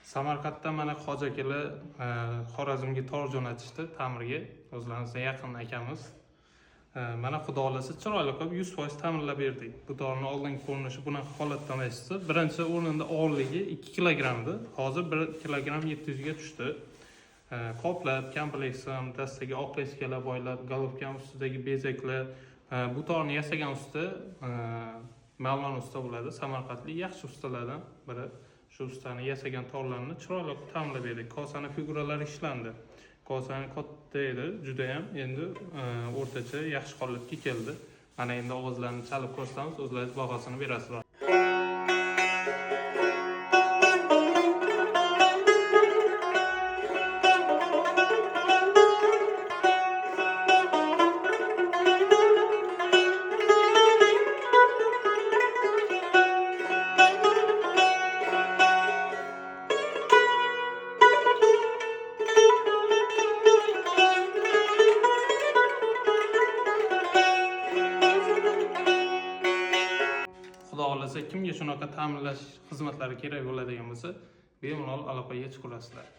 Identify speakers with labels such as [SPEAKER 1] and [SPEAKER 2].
[SPEAKER 1] Samarqanddan mana Hoji akalar Xorazmga tor jo'natishdi ta'mirga. O'zlarimizga yaqin akamiz. Mana xudo xolasa chiroyli qilib 100% ta'mirlab berdik. Bu torni oldingi ko'rinishi bunaqa holatda emasdi. Birinchi o'rinda og'irligi 2 kilogramdi. Hozir 1 kilogram 700 ga tushdi. Qoplab, kompleksim, dastagi oq eskalar boylab, golubkam ustidagi bezaklar, bu torni yasagan usta Mavlon usta bo'ladi. Samarqandlik yaxshi ustalardan biri. Shu ustani yasagan torlarni chiroyli qilib ta'mirlab berdik. Kosani figuralari ishlandi. Kosani katta edi, juda ham endi o'rtacha yaxshi holatga keldi. Mana endi ovozlarni chalib ko'rsatamiz, o'zlaringiz bahosini berasizlar. Xudo xolasa kimga shunaqa ta'mirlash xizmatlari kerak bo'ladigan bo'lsa, bemalol aloqaga chiqasizlar.